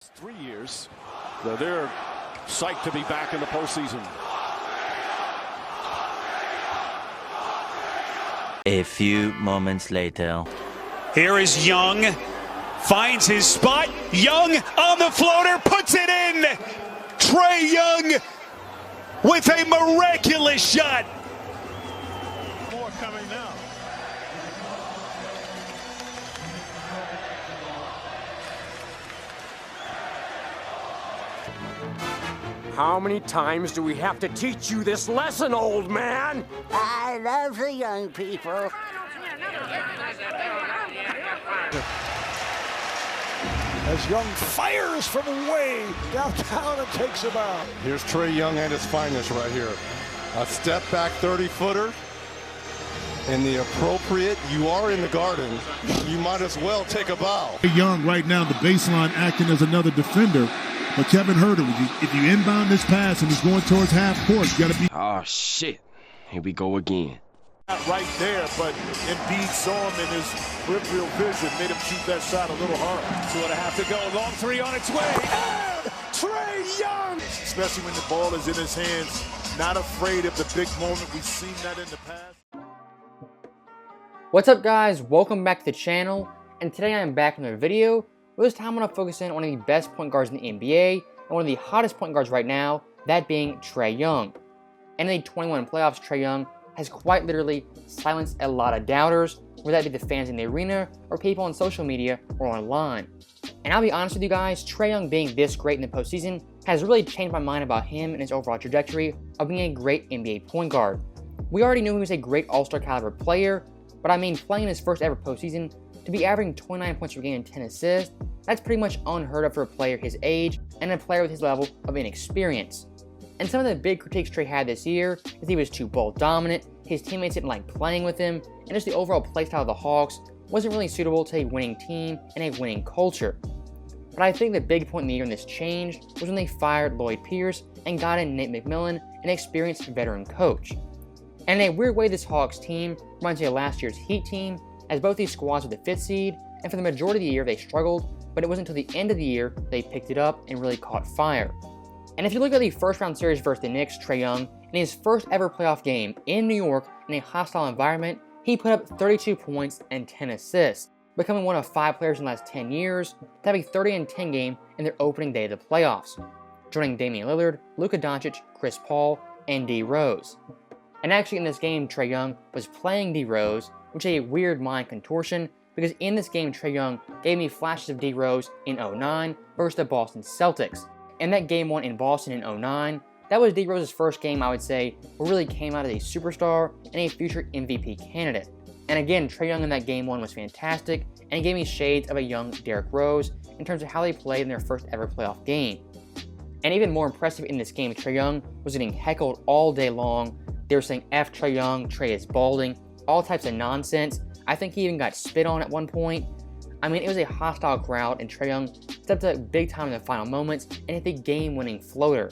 3 years. They're psyched to be back in the postseason. A few moments later. Here is Young, finds his spot. Young on the floater, puts it in. Trae Young with a miraculous shot. More coming now. How many times do we have to teach you this lesson, old man? I love the young people. As Young fires from way downtown and takes him out. Here's Trae Young at his finest right here. A step back 30-footer. And the appropriate, you are in the garden, you might as well take a bow. Young right now, the baseline acting as another defender. But Kevin Herter, if you inbound this pass and he's going towards half court, you got to be. Oh, shit. Here we go again. Not right there, but Embiid saw him in his peripheral vision, made him shoot that shot a little hard. 2.5 to go. Long three on its way. And Trae Young! Especially when the ball is in his hands. Not afraid of the big moment. We've seen that in the past. What's up, guys? Welcome back to the channel. And today I am back in a video. This time I'm going to focus in on one of the best point guards in the NBA and one of the hottest point guards right now, that being Trae Young. And in the 21 playoffs, Trae Young has quite literally silenced a lot of doubters, whether that be the fans in the arena or people on social media or online. And I'll be honest with you guys, Trae Young being this great in the postseason has really changed my mind about him and his overall trajectory of being a great NBA point guard. We already knew he was a great all-star caliber player, but I mean playing his first ever postseason to be averaging 29 points per game and 10 assists, that's pretty much unheard of for a player his age and a player with his level of inexperience. And some of the big critiques Trae had this year is he was too ball dominant, his teammates didn't like playing with him, and just the overall playstyle of the Hawks wasn't really suitable to a winning team and a winning culture. But I think the big point in the year when this changed was when they fired Lloyd Pierce and got in Nate McMillan, an experienced veteran coach. And in a weird way, this Hawks team reminds me of last year's Heat team, as both these squads were the 5th seed, and for the majority of the year they struggled, but it wasn't until the end of the year they picked it up and really caught fire. And if you look at the first round series versus the Knicks, Trae Young, in his first ever playoff game in New York in a hostile environment, he put up 32 points and 10 assists, becoming one of 5 players in the last 10 years to have a 30-10 game in their opening day of the playoffs, joining Damian Lillard, Luka Doncic, Chris Paul, and D. Rose. And actually in this game, Trae Young was playing D. Rose, which is a weird mind contortion, because in this game, Trae Young gave me flashes of D. Rose in 2009 versus the Boston Celtics. And that game 1 in Boston in 2009, that was D. Rose's first game, I would say, where really came out as a superstar and a future MVP candidate. And again, Trae Young in that game 1 was fantastic, and he gave me shades of a young Derrick Rose in terms of how they played in their first ever playoff game. And even more impressive in this game, Trae Young was getting heckled all day long. They were saying F Trae Young, Trae is balding, all types of nonsense. I think he even got spit on at one point. I mean, it was a hostile crowd, and Trae Young stepped up big time in the final moments and hit the game-winning floater.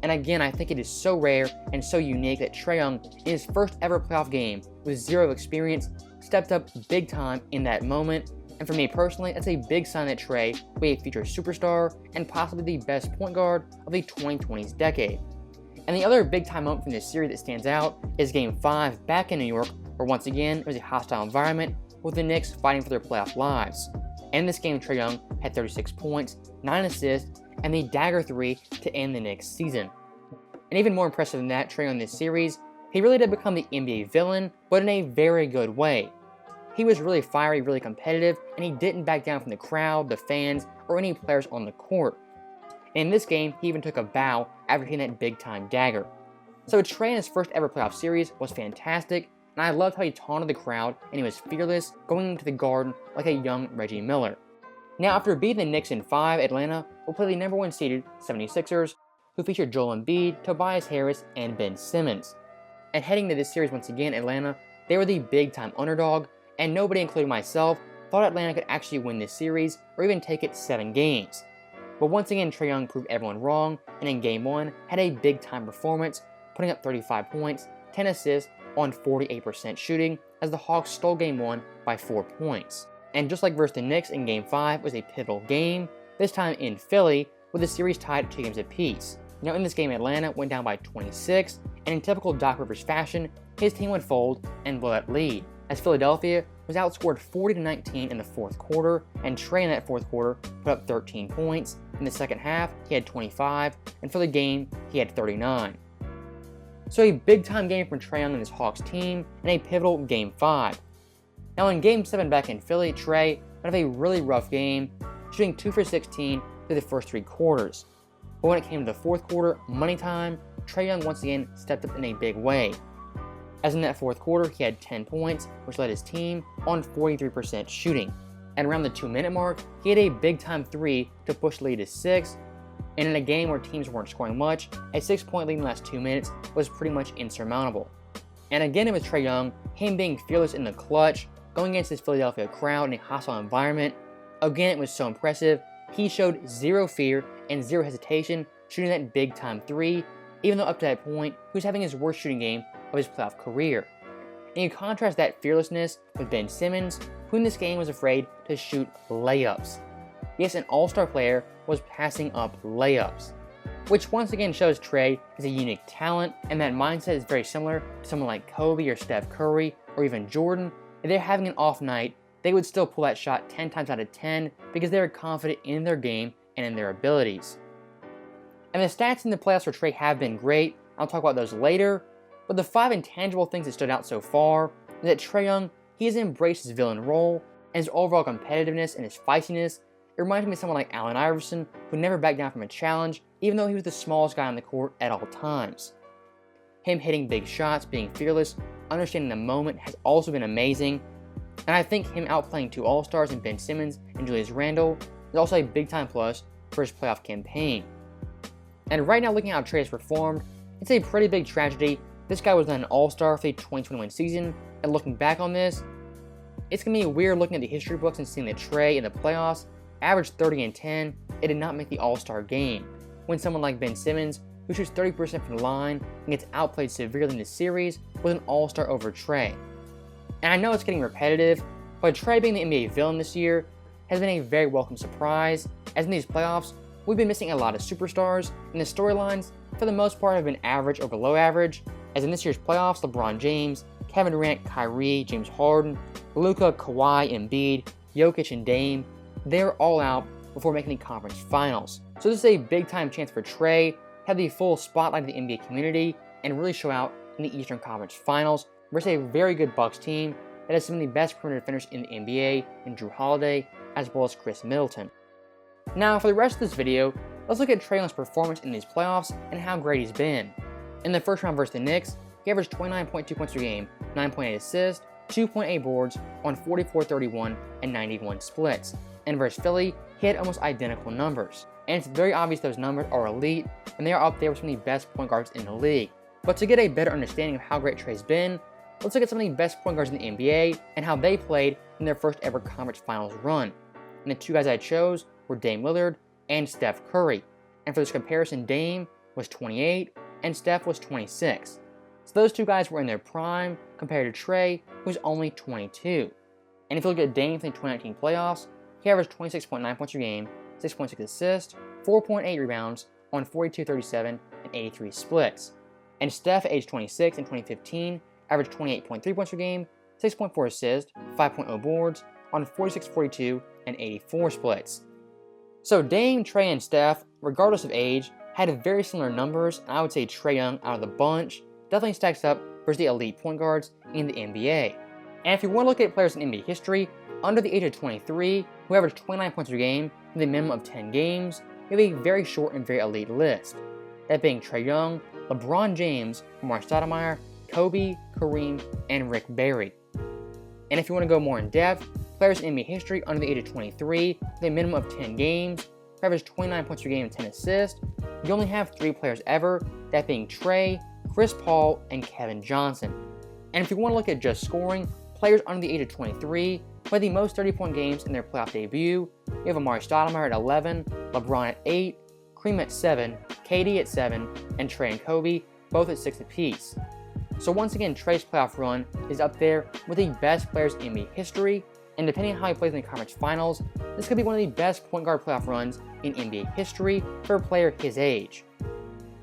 And again, I think it is so rare and so unique that Trae Young, in his first ever playoff game with zero experience, stepped up big time in that moment. And for me personally, that's a big sign that Trae will be a future superstar and possibly the best point guard of the 2020s decade. And the other big time moment from this series that stands out is Game 5 back in New York, where once again it was a hostile environment with the Knicks fighting for their playoff lives. And in this game, Trae Young had 36 points, 9 assists, and the dagger 3 to end the Knicks season. And even more impressive than that, Trae Young in this series, he really did become the NBA villain, but in a very good way. He was really fiery, really competitive, and he didn't back down from the crowd, the fans, or any players on the court. And in this game, he even took a bow after hitting that big-time dagger. So Trae in his first ever playoff series was fantastic, and I loved how he taunted the crowd and he was fearless, going into the Garden like a young Reggie Miller. Now, after beating the Knicks in 5, Atlanta will play the number 1 seeded 76ers, who featured Joel Embiid, Tobias Harris, and Ben Simmons. And heading to this series once again, Atlanta, they were the big-time underdog, and nobody, including myself, thought Atlanta could actually win this series or even take it 7 games. But once again, Trae Young proved everyone wrong, and in Game 1, had a big-time performance, putting up 35 points, 10 assists on 48% shooting, as the Hawks stole Game 1 by 4 points. And just like versus the Knicks in Game 5 was a pivotal game, this time in Philly, with the series tied at 2 games apiece. Now in this game, Atlanta went down by 26, and in typical Doc Rivers fashion, his team would fold and blow that lead, as Philadelphia was outscored 40-19 in the 4th quarter, and Trae in that 4th quarter put up 13 points. In the second half, he had 25, and for the game, he had 39. So a big-time game from Trae Young and his Hawks team, and a pivotal Game 5. Now in Game 7 back in Philly, Trae had a really rough game, shooting 2 for 16 through the first 3 quarters. But when it came to the 4th quarter, money time, Trae Young once again stepped up in a big way. As in that 4th quarter, he had 10 points, which led his team on 43% shooting. And around the 2-minute mark, he had a big-time 3 to push the lead to 6. And in a game where teams weren't scoring much, a 6-point lead in the last 2 minutes was pretty much insurmountable. And again, it was Trae Young, him being fearless in the clutch, going against his Philadelphia crowd in a hostile environment. Again, it was so impressive. He showed zero fear and zero hesitation shooting that big-time 3, even though up to that point, he was having his worst shooting game of his playoff career. And you contrast that fearlessness with Ben Simmons, who in this game was afraid to shoot layups. Yes, an all-star player was passing up layups, which once again shows Trae is a unique talent, and that mindset is very similar to someone like Kobe or Steph Curry or even Jordan. If they're having an off night, they would still pull that shot 10 times out of 10 because they're confident in their game and in their abilities. And the stats in the playoffs for Trae have been great. I'll talk about those later. But the 5 intangible things that stood out so far is that Trae Young, he has embraced his villain role, and his overall competitiveness and his feistiness. It reminds me of someone like Allen Iverson, who never backed down from a challenge, even though he was the smallest guy on the court at all times. Him hitting big shots, being fearless, understanding the moment has also been amazing. And I think him outplaying 2 All-Stars in Ben Simmons and Julius Randle is also a big-time plus for his playoff campaign. And right now, looking at how Trae has performed, it's a pretty big tragedy. This guy was not an All-Star for the 2021 season, and looking back on this, it's going to be weird looking at the history books and seeing that Trae in the playoffs averaged 30 and 10, it did not make the All-Star game, when someone like Ben Simmons, who shoots 30% from the line and gets outplayed severely in the series, was an All-Star over Trae. And I know it's getting repetitive, but Trae being the NBA villain this year has been a very welcome surprise, as in these playoffs, we've been missing a lot of superstars, and the storylines, for the most part, have been average or below average, as in this year's playoffs, LeBron James, Kevin Durant, Kyrie, James Harden, Luka, Kawhi, Embiid, Jokic, and Dame, they're all out before making the conference finals. So this is a big-time chance for Trae to have the full spotlight of the NBA community and really show out in the Eastern Conference Finals versus a very good Bucks team that has some of the best perimeter defenders in the NBA in Drew Holiday as well as Chris Middleton. Now for the rest of this video, let's look at Trae Young's performance in these playoffs and how great he's been. In the first round versus the Knicks, he averaged 29.2 points per game, 9.8 assists, 2.8 boards on 44, 31, and 91 splits. And versus Philly, he had almost identical numbers. And it's very obvious those numbers are elite, and they are up there with some of the best point guards in the league. But to get a better understanding of how great Trae's been, let's look at some of the best point guards in the NBA and how they played in their first ever conference finals run. And the 2 guys I chose were Dame Lillard and Steph Curry. And for this comparison, Dame was 28 and Steph was 26. So those 2 guys were in their prime compared to Trae, who's only 22. And if you look at Dame from the 2019 playoffs, he averaged 26.9 points per game, 6.6 assists, 4.8 rebounds on 42, 37, and 83 splits. And Steph, at age 26 in 2015, averaged 28.3 points per game, 6.4 assists, 5.0 boards on 46, 42, and 84 splits. So Dame, Trae, and Steph, regardless of age, had very similar numbers, and I would say Trae Young out of the bunch definitely stacks up versus the elite point guards in the NBA. And if you want to look at players in NBA history under the age of 23 who averaged 29 points per game with a minimum of 10 games, you have a very short and very elite list. That being Trae Young, LeBron James, Mark Stoudemire, Kobe, Kareem, and Rick Barry. And if you want to go more in depth, players in NBA history under the age of 23 with a minimum of 10 games who averaged 29 points per game and 10 assists, you only have 3 players ever, that being Trae, Chris Paul, and Kevin Johnson. And if you want to look at just scoring, players under the age of 23 who had the most 30-point games in their playoff debut, you have Amari Stoudemire at 11, LeBron at 8, Kareem at 7, KD at 7, and Trae and Kobe both at 6 apiece. So once again, Trae's playoff run is up there with the best players in NBA history, and depending on how he plays in the conference finals, this could be one of the best point guard playoff runs in NBA history for a player his age.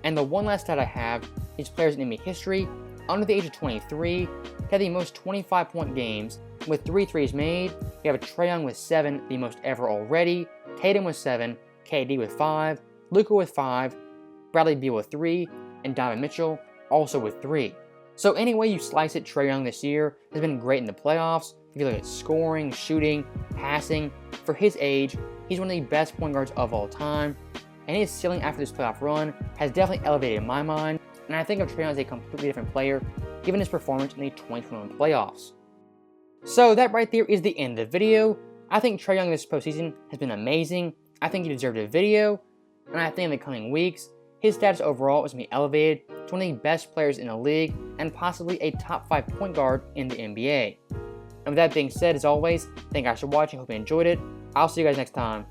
And the one last stat I have is players in NBA history under the age of 23 have the most 25-point games with 3 threes made. You have Trae Young with 7, the most ever already, Tatum with 7, KD with 5, Luka with 5, Bradley Beal with 3, and Donovan Mitchell also with 3. So any way you slice it, Trae Young this year has been great in the playoffs. If you look at scoring, shooting, passing, for his age, he's one of the best point guards of all time. And his ceiling after this playoff run has definitely elevated in my mind. And I think of Trae Young as a completely different player given his performance in the 2021 playoffs. So that right there is the end of the video. I think Trae Young this postseason has been amazing. I think he deserved a video. And I think in the coming weeks, his status overall is going to be elevated to one of the best players in the league and possibly a top 5 point guard in the NBA. And with that being said, as always, thank you guys for watching. Hope you enjoyed it. I'll see you guys next time.